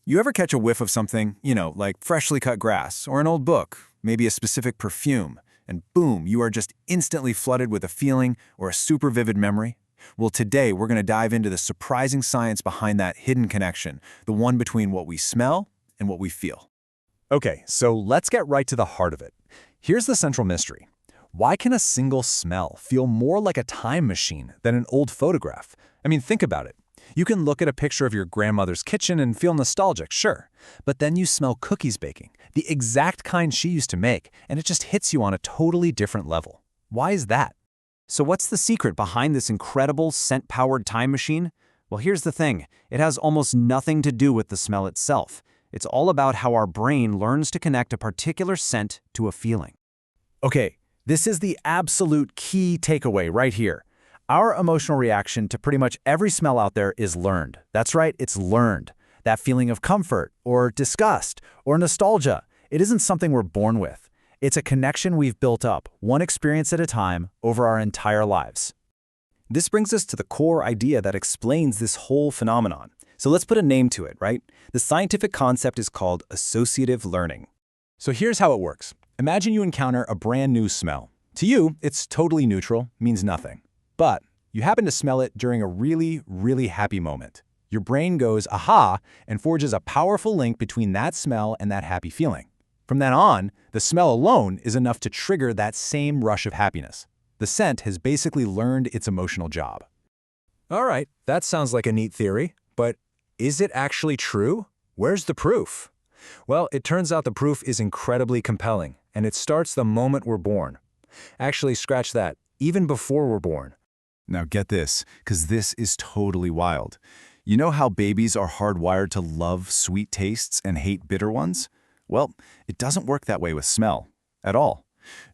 You ever catch a whiff of something, like freshly cut grass or an old book, maybe a specific perfume, and boom, you are just instantly flooded with a feeling or a super vivid memory? Well, today we're going to dive into the surprising science behind that hidden connection, the one between what we smell and what we feel. Okay, so let's get right to the heart of it. Here's the central mystery. Why can a single smell feel more like a time machine than an old photograph? I mean, think about it. You can look at a picture of your grandmother's kitchen and feel nostalgic, sure. But then you smell cookies baking, the exact kind she used to make, and it just hits you on a totally different level. Why is that? So what's the secret behind this incredible scent-powered time machine? Well, here's the thing. It has almost nothing to do with the smell itself. It's all about how our brain learns to connect a particular scent to a feeling. Okay, this is the absolute key takeaway right here. Our emotional reaction to pretty much every smell out there is learned. That's right, it's learned. That feeling of comfort, or disgust, or nostalgia, it isn't something we're born with. It's a connection we've built up, one experience at a time, over our entire lives. This brings us to the core idea that explains this whole phenomenon. So let's put a name to it, right? The scientific concept is called associative learning. So here's how it works. Imagine you encounter a brand new smell. To you, it's totally neutral, means nothing. But you happen to smell it during a really, really happy moment. Your brain goes, aha, and forges a powerful link between that smell and that happy feeling. From then on, the smell alone is enough to trigger that same rush of happiness. The scent has basically learned its emotional job. All right, that sounds like a neat theory, but is it actually true? Where's the proof? Well, it turns out the proof is incredibly compelling, and it starts the moment we're born. Actually, scratch that, even before we're born. Now get this, because this is totally wild. You know how babies are hardwired to love sweet tastes and hate bitter ones? Well, it doesn't work that way with smell, at all.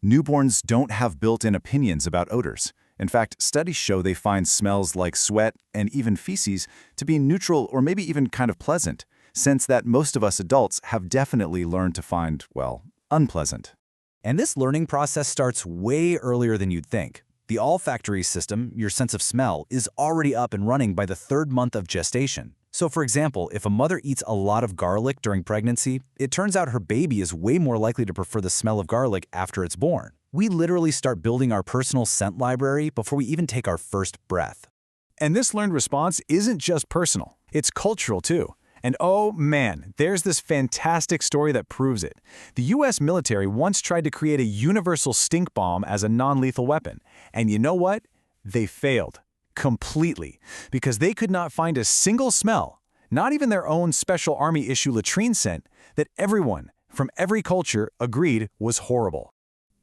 Newborns don't have built-in opinions about odors. In fact, studies show they find smells like sweat and even feces to be neutral or maybe even kind of pleasant, since that most of us adults have definitely learned to find, well, unpleasant. And this learning process starts way earlier than you'd think. The olfactory system, your sense of smell, is already up and running by the 3rd month of gestation. So for example, if a mother eats a lot of garlic during pregnancy, it turns out her baby is way more likely to prefer the smell of garlic after it's born. We literally start building our personal scent library before we even take our first breath. And this learned response isn't just personal, it's cultural too. And oh man, there's this fantastic story that proves it. The US military once tried to create a universal stink bomb as a non-lethal weapon. And you know what? They failed. Completely. Because they could not find a single smell, not even their own special army issue latrine scent, that everyone, from every culture, agreed was horrible.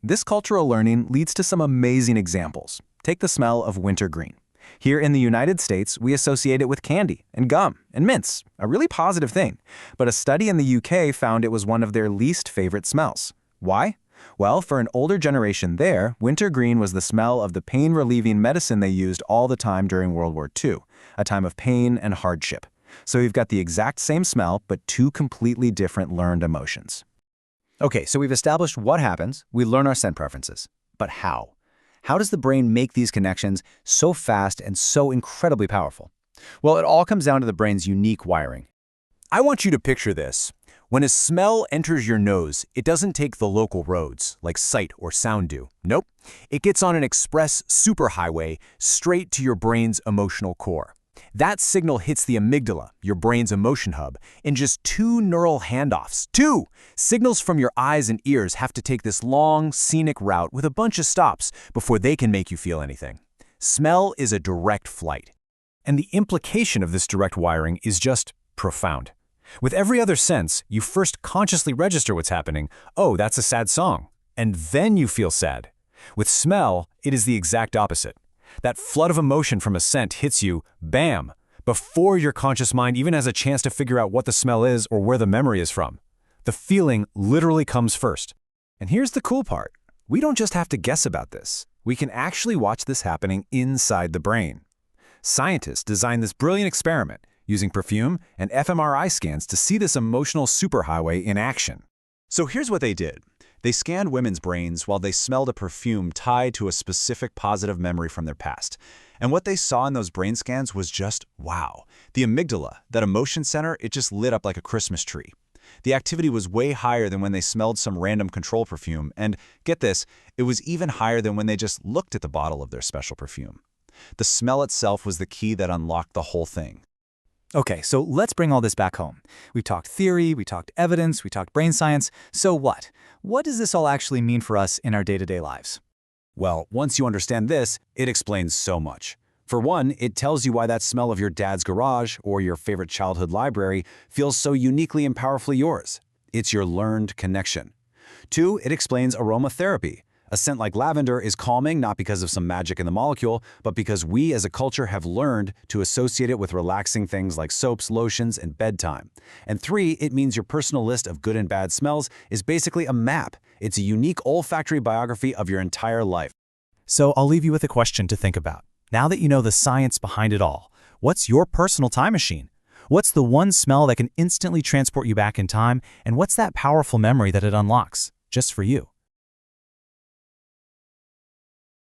This cultural learning leads to some amazing examples. Take the smell of wintergreen. Here in the United States, we associate it with candy and gum and mints, a really positive thing. But a study in the UK found it was one of their least favorite smells. Why? Well, for an older generation there, wintergreen was the smell of the pain-relieving medicine they used all the time during World War II, a time of pain and hardship. So we've got the exact same smell, but 2 completely different learned emotions. Okay, so we've established what happens. We learn our scent preferences. But how? How does the brain make these connections so fast and so incredibly powerful? Well, it all comes down to the brain's unique wiring. I want you to picture this. When a smell enters your nose, it doesn't take the local roads, like sight or sound do. Nope. It gets on an express superhighway straight to your brain's emotional core. That signal hits the amygdala, your brain's emotion hub, in just 2 neural handoffs. 2! Signals from your eyes and ears have to take this long, scenic route with a bunch of stops before they can make you feel anything. Smell is a direct flight. And the implication of this direct wiring is just profound. With every other sense, you first consciously register what's happening. Oh, that's a sad song. And then you feel sad. With smell, it is the exact opposite. That flood of emotion from a scent hits you, bam, before your conscious mind even has a chance to figure out what the smell is or where the memory is from. The feeling literally comes first. And here's the cool part. We don't just have to guess about this. We can actually watch this happening inside the brain. Scientists designed this brilliant experiment using perfume and fMRI scans to see this emotional superhighway in action. So here's what they did. They scanned women's brains while they smelled a perfume tied to a specific positive memory from their past. And what they saw in those brain scans was just wow. The amygdala, that emotion center, it just lit up like a Christmas tree. The activity was way higher than when they smelled some random control perfume, and get this, it was even higher than when they just looked at the bottle of their special perfume. The smell itself was the key that unlocked the whole thing. Okay, so let's bring all this back home. We've talked theory, we talked evidence, we talked brain science. So what? What does this all actually mean for us in our day-to-day lives? Well, once you understand this, it explains so much. For one, it tells you why that smell of your dad's garage or your favorite childhood library feels so uniquely and powerfully yours. It's your learned connection. Two, it explains aromatherapy. A scent like lavender is calming not because of some magic in the molecule, but because we as a culture have learned to associate it with relaxing things like soaps, lotions, and bedtime. And three, it means your personal list of good and bad smells is basically a map. It's a unique olfactory biography of your entire life. So I'll leave you with a question to think about. Now that you know the science behind it all, what's your personal time machine? What's the one smell that can instantly transport you back in time, and what's that powerful memory that it unlocks, just for you?